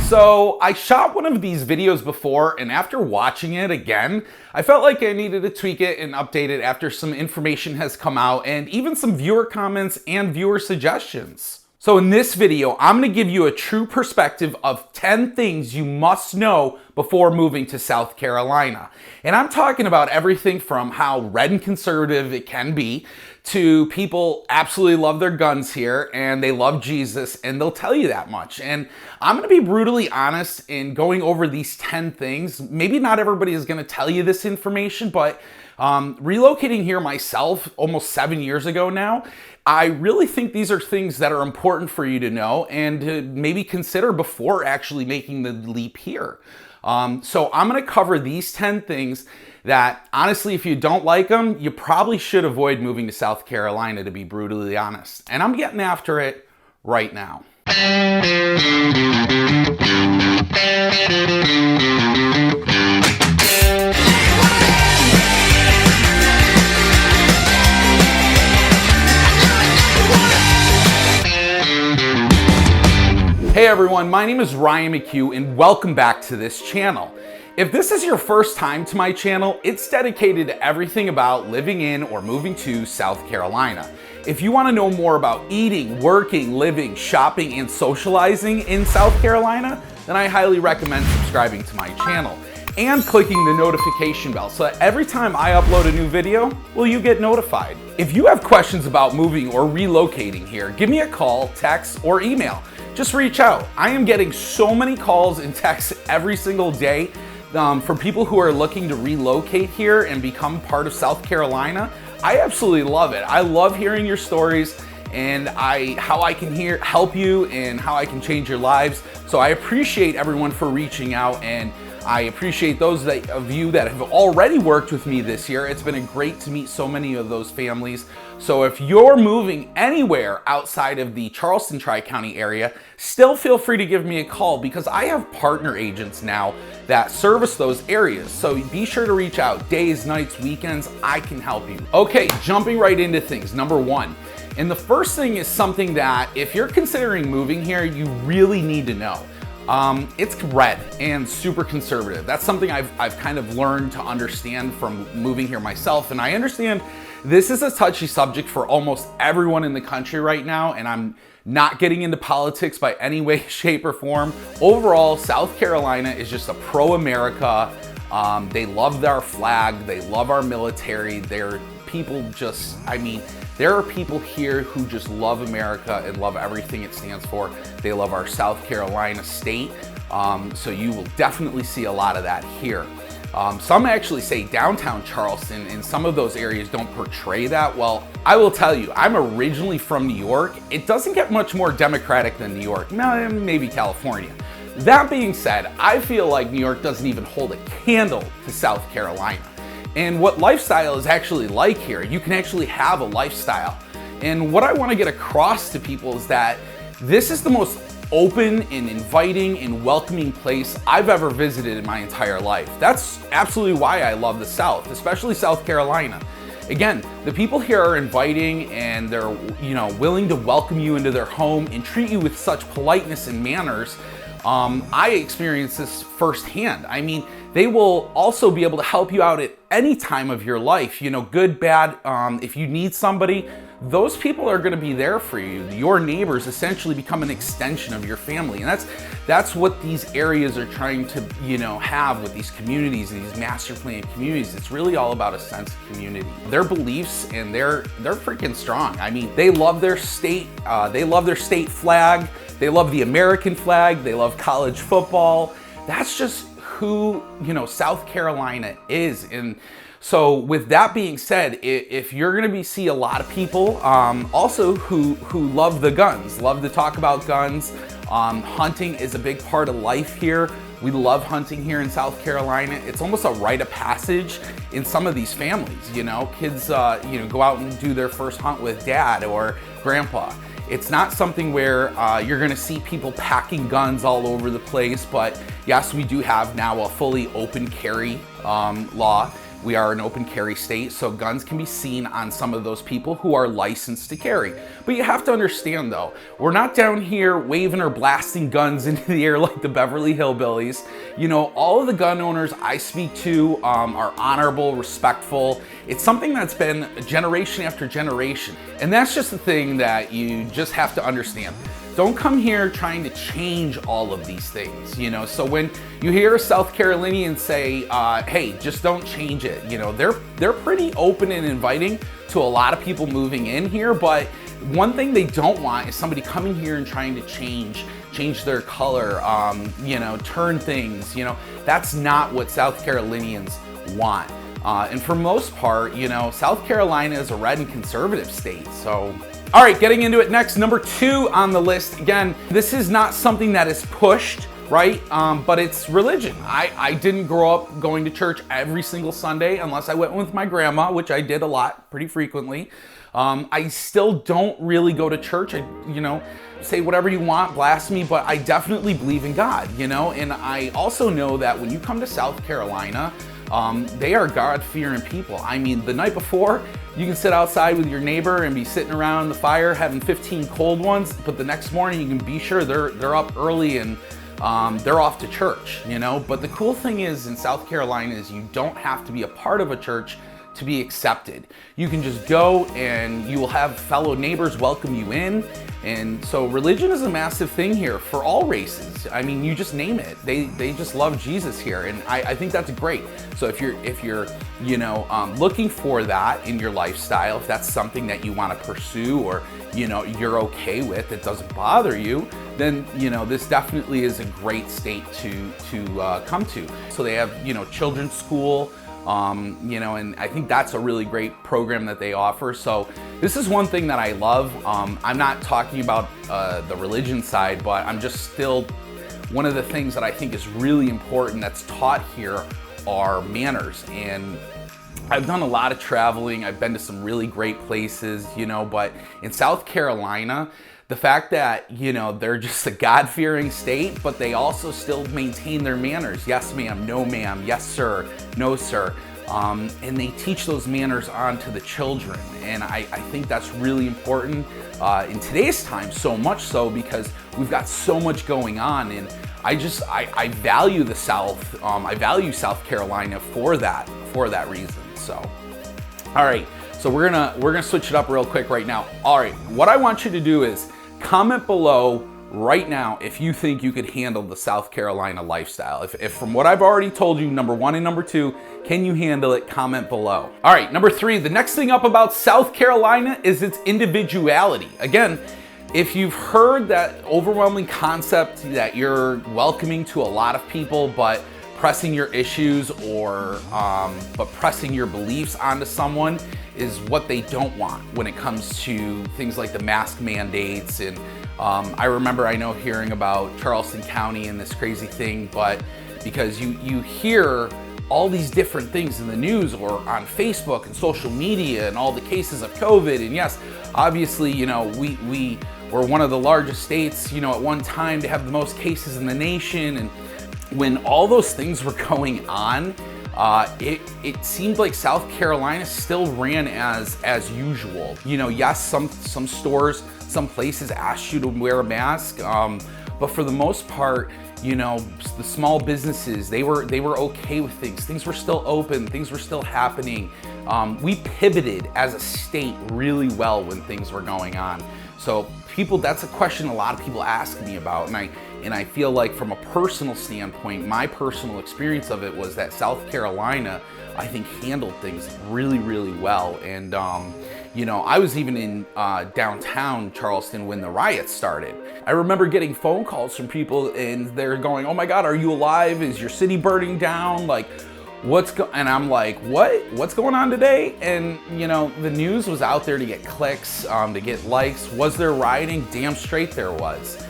So I shot one of these videos before, and after watching it again, I felt like I needed to tweak it and update it after some information has come out and even some viewer comments and viewer suggestions. So in this video, I'm going to give you a true perspective of 10 things you must know before moving to South Carolina. And I'm talking about everything from how red and conservative it can be to people absolutely love their guns here and they love Jesus and they'll tell you that much. And I'm going to be brutally honest in going over these 10 things. Maybe not everybody is going to tell you this information, but relocating here myself almost 7 years ago now, I really think these are things that are important for you to know and to maybe consider before actually making the leap here. So I'm going to cover these 10 things that honestly, if you don't like them, you probably should avoid moving to South Carolina, to be brutally honest. And I'm getting after it right now. Hey everyone, my name is Ryan McHugh and welcome back to this channel. If this is your first time to my channel, it's dedicated to everything about living in or moving to South Carolina. If you want to know more about eating, working, living, shopping, and socializing in South Carolina, then I highly recommend subscribing to my channel and clicking the notification bell so that every time I upload a new video, well, you get notified. If you have questions about moving or relocating here, give me a call, text, or email. Just reach out. I am getting so many calls and texts every single day from people who are looking to relocate here and become part of South Carolina. I absolutely love it. I love hearing your stories and how I can help you and how I can change your lives. So I appreciate everyone for reaching out, and I appreciate those of you that have already worked with me this year. It's been great to meet so many of those families. So if you're moving anywhere outside of the Charleston Tri-County area, still feel free to give me a call because I have partner agents now that service those areas. So be sure to reach out days, nights, weekends. I can help you. Okay, jumping right into things. Number one. And the first thing is something that if you're considering moving here, you really need to know. It's red and super conservative. That's something I've kind of learned to understand from moving here myself. And I understand this is a touchy subject for almost everyone in the country right now. And I'm not getting into politics by any way, shape, or form. Overall, South Carolina is just a pro-America. They love our flag. They love our military. They're people just, there are people here who just love America and love everything it stands for. They love our South Carolina state. So you will definitely see a lot of that here. Some actually say downtown Charleston and some of those areas don't portray that. Well, I will tell you, I'm originally from New York. It doesn't get much more Democratic than New York, maybe California. That being said, I feel like New York doesn't even hold a candle to South Carolina. And what lifestyle is actually like here, you can actually have a lifestyle. And what I want to get across to people is that this is the most open and inviting and welcoming place I've ever visited in my entire life. That's absolutely why I love the South, especially South Carolina. Again, the people here are inviting and they're, willing to welcome you into their home and treat you with such politeness and manners. I experienced this firsthand. They will also be able to help you out at any time of your life, good, bad. If you need somebody, those people are going to be there for you. Your neighbors essentially become an extension of your family. And that's what these areas are trying to, have with these communities and these master plan communities. It's really all about a sense of community. Their beliefs and they're freaking strong. They love their state. They love their state flag. They love the American flag. They love college football. That's just who, South Carolina is. And so with that being said, if you're going to see a lot of people also who love the guns, love to talk about guns, hunting is a big part of life here. We love hunting here in South Carolina. It's almost a rite of passage in some of these families. Kids go out and do their first hunt with dad or grandpa. It's not something where you're gonna see people packing guns all over the place, but yes, we do have now a fully open carry law. We are an open carry state, so guns can be seen on some of those people who are licensed to carry. But you have to understand though, we're not down here waving or blasting guns into the air like the Beverly Hillbillies. You know, all of the gun owners I speak to are honorable, respectful. It's something that's been generation after generation. And that's just the thing that you just have to understand. Don't come here trying to change all of these things, you know? So when you hear a South Carolinian say, hey, just don't change it, you know, they're pretty open and inviting to a lot of people moving in here, but one thing they don't want is somebody coming here and trying to change their color, you know, turn things, you know. That's not what South Carolinians want. And for most part, you know, South Carolina is a red and conservative state, so. All right, getting into it next, number 2 on the list. Again, this is not something that is pushed, right? But it's religion. I didn't grow up going to church every single Sunday unless I went with my grandma, which I did a lot, pretty frequently. I still don't really go to church. You know, say whatever you want, blasphemy, but I definitely believe in God, you know? And I also know that when you come to South Carolina, they are God-fearing people. I mean, the night before, you can sit outside with your neighbor and be sitting around the fire having 15 cold ones, but the next morning you can be sure they're up early and they're off to church, you know? But the cool thing is in South Carolina is you don't have to be a part of a church to be accepted. You can just go and you will have fellow neighbors welcome you in. And so religion is a massive thing here for all races. I mean, you just name it. They just love Jesus here. And I think that's great. So if you're you know, looking for that in your lifestyle, if that's something that you want to pursue or, you know, you're okay with, it doesn't bother you, then, you know, this definitely is a great state to come to. So they have, you know, children's school, you know, and I think that's a really great program that they offer. So this is one thing that I love. I'm not talking about the religion side, but I'm just still, one of the things that I think is really important that's taught here are manners. And I've done a lot of traveling. I've been to some really great places, you know, but in South Carolina, the fact that, you know, they're just a God-fearing state, but they also still maintain their manners. Yes, ma'am, no, ma'am, yes, sir, no, sir. And they teach those manners on to the children. And I think that's really important in today's time, so much so because we've got so much going on. And I value the South. I value South Carolina for that reason. So, all right. So we're gonna switch it up real quick right now. All right. What I want you to do is comment below right now if you think you could handle the South Carolina lifestyle. If from what I've already told you, number 1 and number 2, can you handle it? Comment below. All right, number 3, the next thing up about South Carolina is its individuality. Again, if you've heard that overwhelming concept that you're welcoming to a lot of people, but pressing your issues or but pressing your beliefs onto someone is what they don't want when it comes to things like the mask mandates. And I remember, I know, hearing about Charleston County and this crazy thing, but because you hear all these different things in the news or on Facebook and social media and all the cases of COVID. And yes, obviously, you know, we were one of the largest states, you know, at one time to have the most cases in the nation. And when all those things were going on, it seemed like South Carolina still ran as usual. You know, yes, some stores, some places asked you to wear a mask, but for the most part, you know, the small businesses, they were okay with things. Things were still open, things were still happening. We pivoted as a state really well when things were going on. So that's a question a lot of people ask me about, and I feel like from a personal standpoint, my personal experience of it was that South Carolina, I think, handled things really, really well. And you know, I was even in downtown Charleston when the riots started. I remember getting phone calls from people and they're going, "Oh my God, are you alive? Is your city burning down? Like, and I'm like, what's going on today?" And you know, the news was out there to get clicks, to get likes. Was there rioting? Damn straight there was.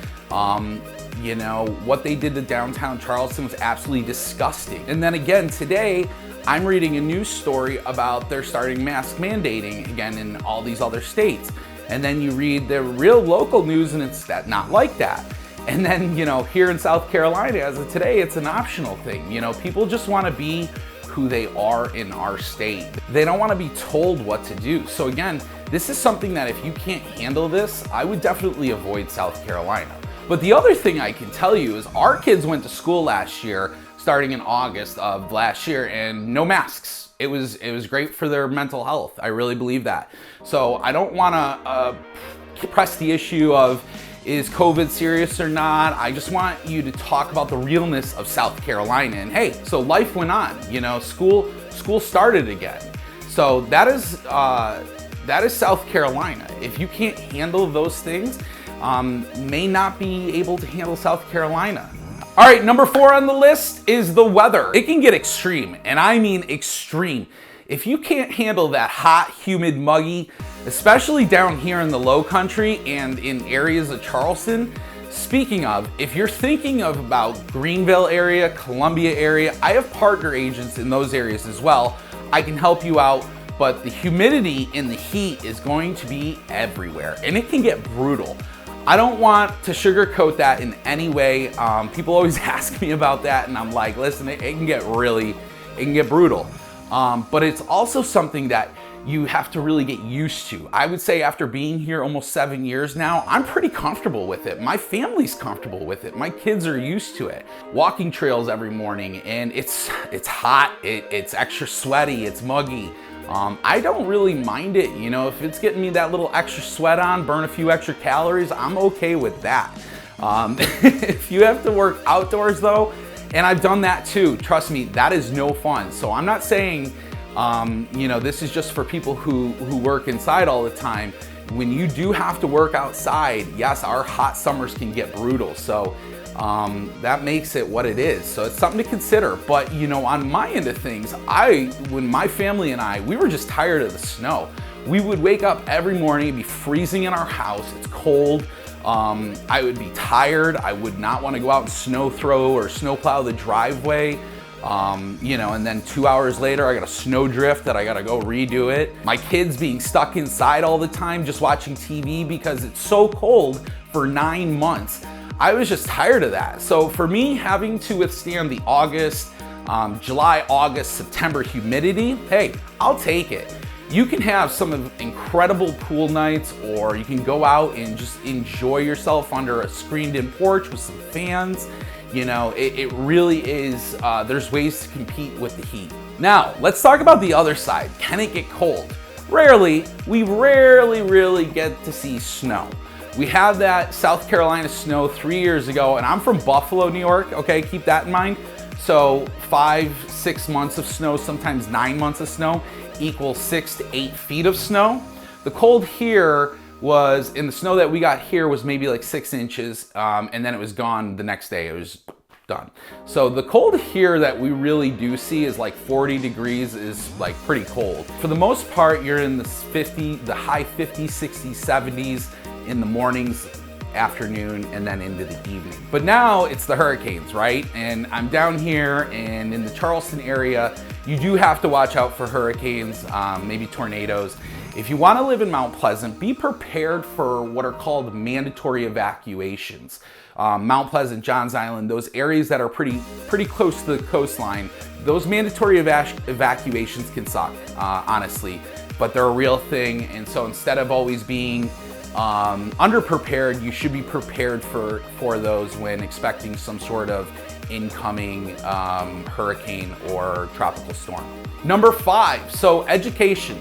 You know, what they did to downtown Charleston was absolutely disgusting. And then again, today, I'm reading a news story about they're starting mask mandating again in all these other states. And then you read the real local news and it's not like that. And then, you know, here in South Carolina, as of today, it's an optional thing. You know, people just want to be who they are in our state. They don't want to be told what to do. So again, this is something that if you can't handle this, I would definitely avoid South Carolina. But the other thing I can tell you is our kids went to school last year, starting in August of last year, and no masks. It was great for their mental health. I really believe that. So I don't want to press the issue of, is COVID serious or not? I just want you to talk about the realness of South Carolina. And hey, so life went on. You know, school started again. So that is South Carolina. If you can't handle those things, may not be able to handle South Carolina. All right, number 4 on the list is the weather. It can get extreme, and I mean extreme. If you can't handle that hot, humid, muggy, especially down here in the low country and in areas of Charleston, speaking of, if you're thinking of about Greenville area, Columbia area, I have partner agents in those areas as well. I can help you out, but the humidity and the heat is going to be everywhere, and it can get brutal. I don't want to sugarcoat that in any way. People always ask me about that, and I'm like, listen, it can get brutal. But it's also something that you have to really get used to. I would say after being here almost 7 years now, I'm pretty comfortable with it. My family's comfortable with it. My kids are used to it. Walking trails every morning, and it's hot, it's extra sweaty, it's muggy. I don't really mind it, you know, if it's getting me that little extra sweat on, burn a few extra calories, I'm okay with that. If you have to work outdoors though, and I've done that too, trust me, that is no fun. So I'm not saying, you know, this is just for people who work inside all the time. When you do have to work outside, yes, our hot summers can get brutal. So that makes it what it is. So it's something to consider. But you know, on my end of things, when my family and I, we were just tired of the snow. We would wake up every morning, it'd be freezing in our house, it's cold. I would be tired. I would not want to go out and snow throw or snow plow the driveway. You know, and then 2 hours later, I got a snow drift that I got to go redo it. My kids being stuck inside all the time, just watching TV because it's so cold for 9 months. I was just tired of that. So for me, having to withstand the August, July, August, September humidity, hey, I'll take it. You can have some incredible pool nights, or you can go out and just enjoy yourself under a screened-in porch with some fans. You know, it really is, there's ways to compete with the heat. Now, let's talk about the other side. Can it get cold? We rarely really get to see snow. We had that South Carolina snow 3 years ago, and I'm from Buffalo, New York, okay, keep that in mind. So 5-6 months of snow, sometimes 9 months of snow equals 6 to 8 feet of snow. The cold here was, in the snow that we got here was maybe like 6 inches, and then it was gone the next day, it was done. So the cold here that we really do see is like 40 degrees is like pretty cold. For the most part, you're in the high 50s, 60s, 70s in the mornings, afternoon, and then into the evening. But now it's the hurricanes, right? And I'm down here, and in the Charleston area, you do have to watch out for hurricanes, maybe tornadoes. If you want to live in Mount Pleasant, be prepared for what are called mandatory evacuations. Mount Pleasant, Johns Island, those areas that are pretty close to the coastline, those mandatory evacuations can suck, honestly, but they're a real thing. And so instead of always being underprepared, you should be prepared for those when expecting some sort of incoming hurricane or tropical storm. Number 5, so education.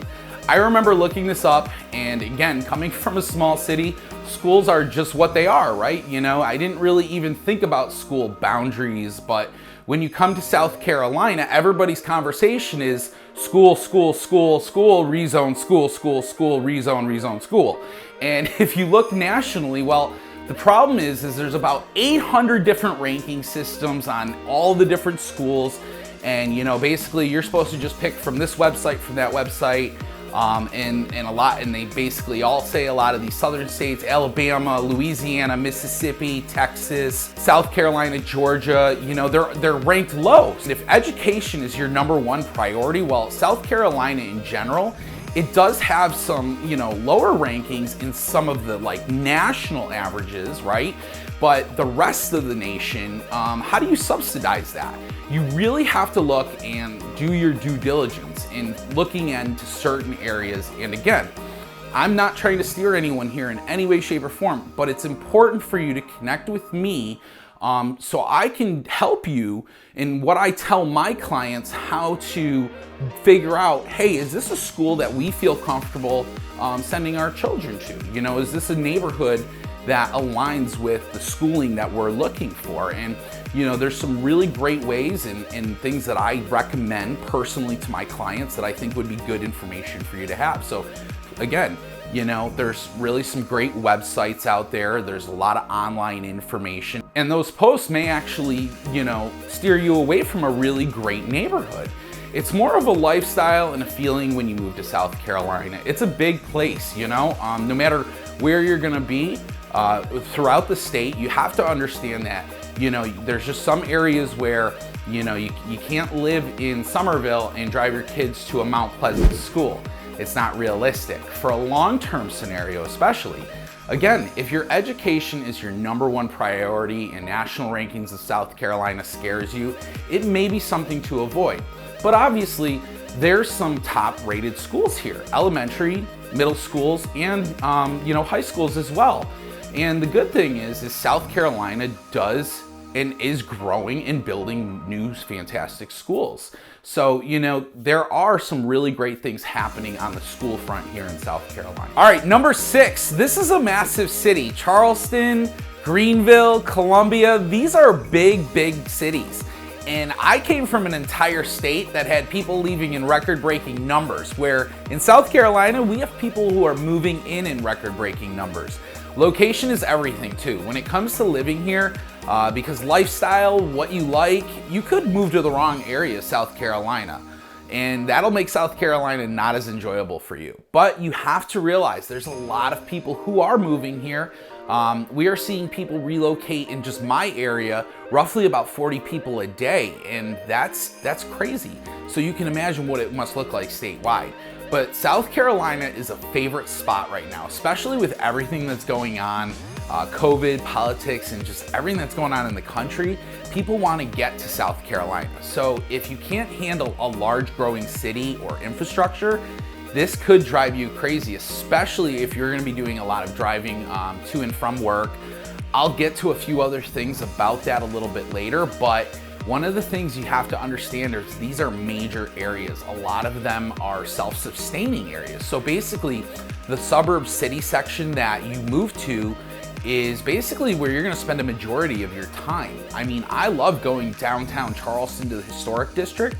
I remember looking this up, and again, coming from a small city, schools are just what they are, right? You know, I didn't really even think about school boundaries, but when you come to South Carolina, everybody's conversation is school, school, school, school, rezone, school, school, school, rezone, rezone, school. And if you look nationally, well, the problem is there's about 800 different ranking systems on all the different schools. And, you know, basically you're supposed to just pick from this website, from that website. And they basically all say a lot of these southern states, Alabama, Louisiana, Mississippi, Texas, South Carolina, Georgia, you know, they're ranked low. And if education is your #1 priority, well, South Carolina in general It does have some, lower rankings in some of the like national averages, right? But the rest of the nation, how do you subsidize that? You really have to look and do your due diligence in looking into certain areas. And again, I'm not trying to steer anyone here in any way, shape, or form, but it's important for you to connect with me so I can help you in what I tell my clients how to figure out, hey, is this a school that we feel comfortable sending our children to? Is this a neighborhood that aligns with the schooling that we're looking for? And there's some really great ways and things that I recommend personally to my clients that I think would be good information for you to have. So again, there's really some great websites out there. There's a lot of online information, and those posts may actually, steer you away from a really great neighborhood. It's more of a lifestyle and a feeling when you move to South Carolina. It's a big place, no matter where you're gonna be throughout the state, you have to understand that, there's just some areas where, you can't live in Summerville and drive your kids to a Mount Pleasant school. It's not realistic. For a long-term scenario especially, again, if your education is your #1 priority and national rankings of South Carolina scares you, it may be something to avoid. But obviously, there's some top-rated schools here, elementary, middle schools, and high schools as well. And the good thing is South Carolina does and is growing and building new fantastic schools. So, there are some really great things happening on the school front here in South Carolina. All right, number 6, this is a massive city. Charleston, Greenville, Columbia, these are big, big cities. And I came from an entire state that had people leaving in record-breaking numbers, where in South Carolina, we have people who are moving in record-breaking numbers. Location is everything too. When it comes to living here, because lifestyle, what you like, you could move to the wrong area, South Carolina, and that'll make South Carolina not as enjoyable for you. But you have to realize there's a lot of people who are moving here. We are seeing people relocate in just my area, roughly about 40 people a day, and that's crazy. So you can imagine what it must look like statewide. But South Carolina is a favorite spot right now, especially with everything that's going on, COVID, politics, and just everything that's going on in the country. People want to get to South Carolina. So if you can't handle a large growing city or infrastructure, this could drive you crazy, especially if you're going to be doing a lot of driving to and from work. I'll get to a few other things about that a little bit later, but one of the things you have to understand is these are major areas. A lot of them are self-sustaining areas. So basically, the suburb city section that you move to is basically where you're gonna spend a majority of your time. I mean, I love going downtown Charleston to the historic district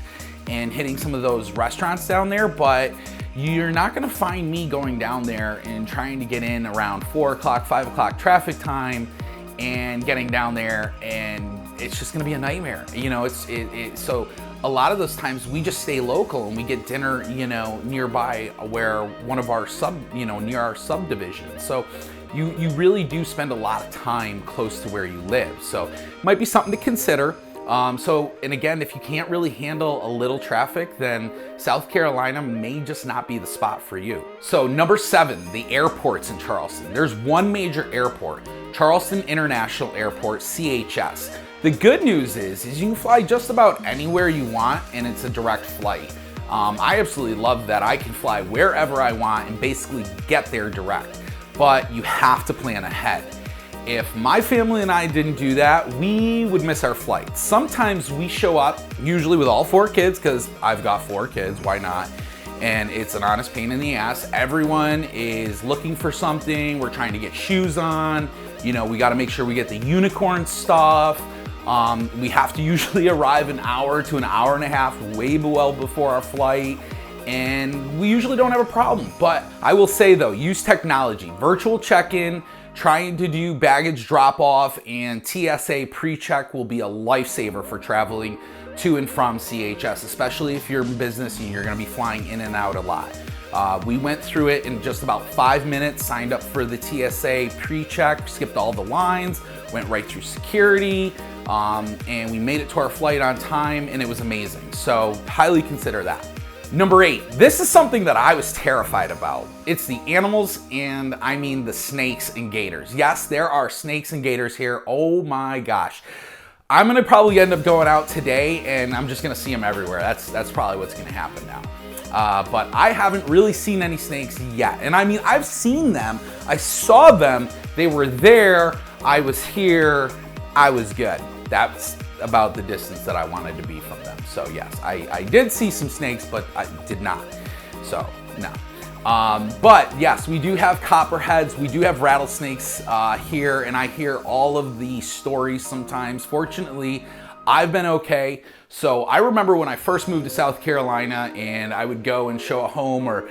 and hitting some of those restaurants down there, but you're not gonna find me going down there and trying to get in around 4 o'clock, 5 o'clock traffic time and getting down there, and it's just gonna be a nightmare. So a lot of those times we just stay local and we get dinner, nearby where one of our near our subdivision. So you really do spend a lot of time close to where you live. So it might be something to consider. And again, if you can't really handle a little traffic, then South Carolina may just not be the spot for you. So number 7, the airports in Charleston. There's one major airport, Charleston International Airport, CHS. The good news is you can fly just about anywhere you want, and it's a direct flight. I absolutely love that I can fly wherever I want and basically get there direct, but you have to plan ahead. If my family and I didn't do that, we would miss our flights. Sometimes we show up, usually with all 4 kids, because I've got 4 kids, why not? And it's an honest pain in the ass. Everyone is looking for something. We're trying to get shoes on. We gotta make sure we get the unicorn stuff. We have to usually arrive an hour to an hour and a half way well before our flight. And we usually don't have a problem. But I will say though, use technology, virtual check-in, trying to do baggage drop-off, and TSA pre-check will be a lifesaver for traveling to and from CHS, especially if you're in business and you're gonna be flying in and out a lot. We went through it in just about 5 minutes, signed up for the TSA pre-check, skipped all the lines, went right through security, and we made it to our flight on time, and it was amazing. So highly consider that. Number 8, this is something that I was terrified about. It's the animals, and I mean the snakes and gators. Yes, there are snakes and gators here. Oh my gosh. I'm gonna probably end up going out today and I'm just gonna see them everywhere. That's probably what's gonna happen now. But I haven't really seen any snakes yet. And I mean, I've seen them, I saw them, they were there, I was here, I was good. That's about the distance that I wanted to be from them. So yes, I did see some snakes, but I did not. So no. But yes, we do have copperheads, we do have rattlesnakes here, and I hear all of the stories sometimes. Fortunately, I've been okay. So I remember when I first moved to South Carolina and I would go and show a home or,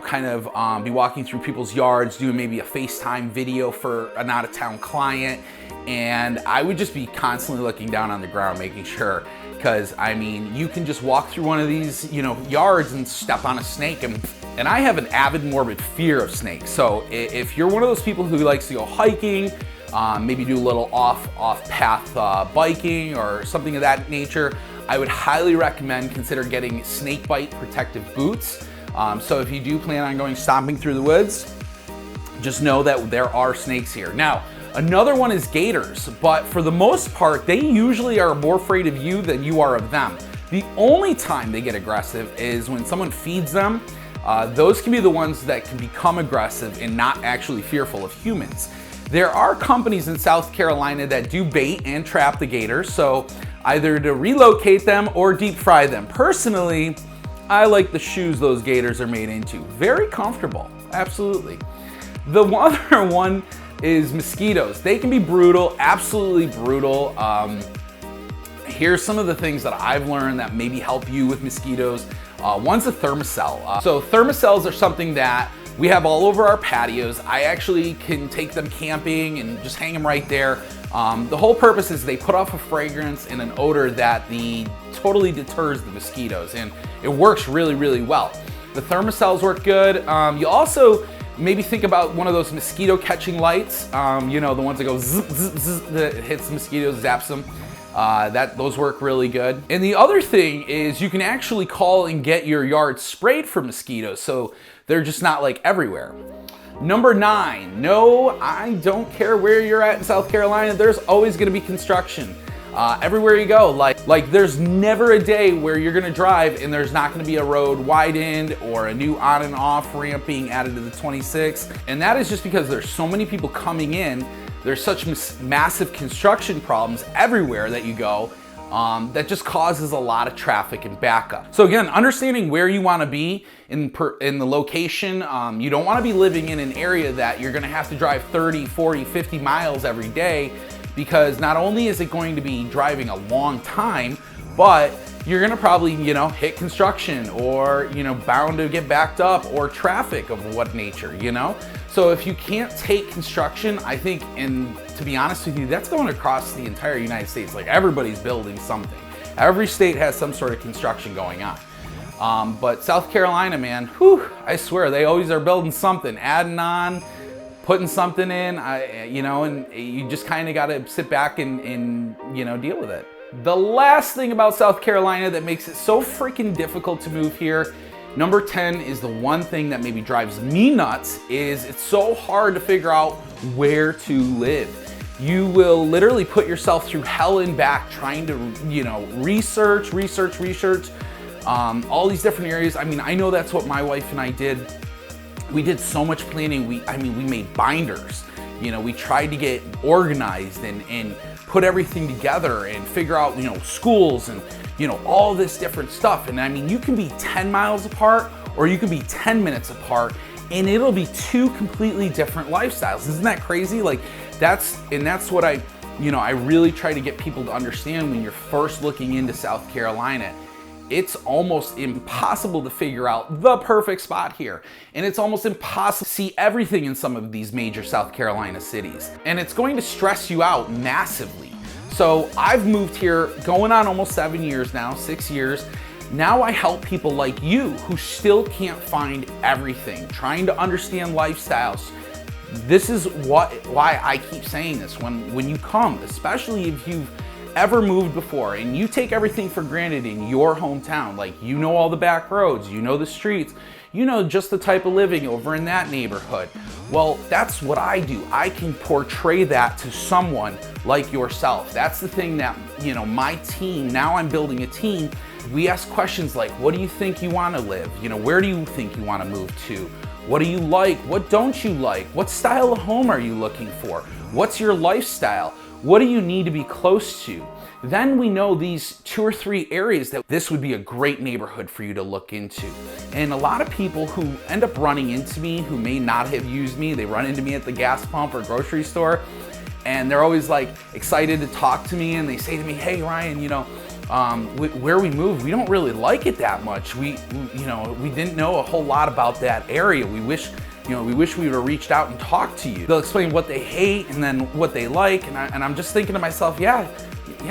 kind of be walking through people's yards, doing maybe a FaceTime video for an out-of-town client. And I would just be constantly looking down on the ground, making sure, because I mean, you can just walk through one of these, yards and step on a snake, and I have an avid morbid fear of snakes. So if you're one of those people who likes to go hiking, maybe do a little off-path biking or something of that nature, I would highly recommend consider getting snake bite protective boots. So if you do plan on going stomping through the woods, just know that there are snakes here. Now, another one is gators, but for the most part, they usually are more afraid of you than you are of them. The only time they get aggressive is when someone feeds them. Those can be the ones that can become aggressive and not actually fearful of humans. There are companies in South Carolina that do bait and trap the gators, so either to relocate them or deep fry them. Personally, I like the shoes those gators are made into. Very comfortable, absolutely. The other one is mosquitoes. They can be brutal, absolutely brutal. Here's some of the things that I've learned that maybe help you with mosquitoes. One's a thermocell. So thermocells are something that we have all over our patios. I actually can take them camping and just hang them right there. The whole purpose is they put off a fragrance and an odor that totally deters the mosquitoes, and it works really, really well. The thermocells work good. You also maybe think about one of those mosquito catching lights, the ones that go zzz, zzz, zzz, that hits the mosquitoes, zaps them. Those work really good. And the other thing is you can actually call and get your yard sprayed for mosquitoes, so they're just not like everywhere. Number 9, no, I don't care where you're at in South Carolina, there's always gonna be construction. Everywhere you go, like there's never a day where you're gonna drive and there's not gonna be a road widened or a new on and off ramp being added to the 26. And that is just because there's so many people coming in. There's such massive construction problems everywhere that you go that just causes a lot of traffic and backup. So again, understanding where you wanna be in the location, you don't wanna be living in an area that you're gonna have to drive 30, 40, 50 miles every day, because not only is it going to be driving a long time, but you're gonna probably, hit construction or, bound to get backed up or traffic of what nature, So if you can't take construction, I think, and to be honest with you, that's going across the entire United States. Like everybody's building something. Every state has some sort of construction going on. But South Carolina, man, whew, I swear, they always are building something, adding on, putting something in, and you just kind of got to sit back and deal with it. The last thing about South Carolina that makes it so freaking difficult to move here, number 10 is the one thing that maybe drives me nuts, is it's so hard to figure out where to live. You will literally put yourself through hell and back trying to, research, all these different areas. I mean, I know that's what my wife and I did. We did so much planning. We made binders. We tried to get organized and put everything together and figure out, schools and, all this different stuff. And I mean, you can be 10 miles apart or you can be 10 minutes apart and it'll be two completely different lifestyles. Isn't that crazy? Like that's what I really try to get people to understand when you're first looking into South Carolina. It's almost impossible to figure out the perfect spot here. And it's almost impossible to see everything in some of these major South Carolina cities. And it's going to stress you out massively. So I've moved here going on almost 7 years now, 6 years. Now I help people like you who still can't find everything, trying to understand lifestyles. This is why I keep saying this when you come, especially if you've ever moved before and you take everything for granted in your hometown, like you know all the back roads, you know the streets, you know just the type of living over in that neighborhood. Well, that's what I do. I can portray that to someone like yourself. That's the thing that, you know, my team, now I'm building a team. We ask questions like, what do you think you want to live? You know, where do you think you want to move to? What do you like? What don't you like? What style of home are you looking for? What's your lifestyle? What do you need to be close to? Then we know these 2 or 3 areas that this would be a great neighborhood for you to look into. And a lot of people who end up running into me, who may not have used me, they run into me at the gas pump or grocery store, and they're always like excited to talk to me, and they say to me, hey Ryan, you know, where we moved, we don't really like it that much. We didn't know a whole lot about that area. We wish we would have reached out and talked to you. They'll explain what they hate and then what they like, and I'm just thinking to myself, yeah,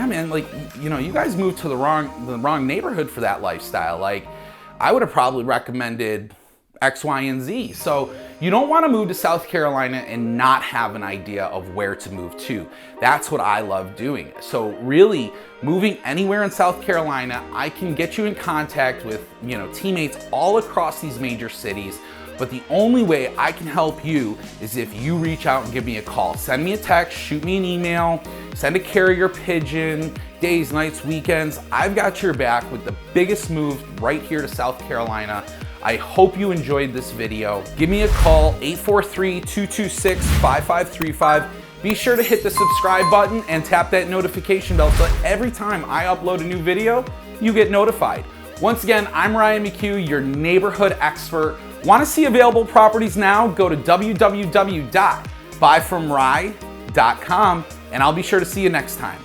man, like, you know, you guys moved to the wrong neighborhood for that lifestyle. Like, I would have probably recommended X, Y, and Z. So you don't want to move to South Carolina and not have an idea of where to move to. That's what I love doing. So really, moving anywhere in South Carolina, I can get you in contact with, you know, teammates all across these major cities. But the only way I can help you is if you reach out and give me a call. Send me a text, shoot me an email, send a carrier pigeon, days, nights, weekends. I've got your back with the biggest move right here to South Carolina. I hope you enjoyed this video. Give me a call, 843-226-5535. Be sure to hit the subscribe button and tap that notification bell so that every time I upload a new video, you get notified. Once again, I'm Ryan McHugh, your neighborhood expert. Want to see available properties now? Go to www.buyfromry.com and I'll be sure to see you next time.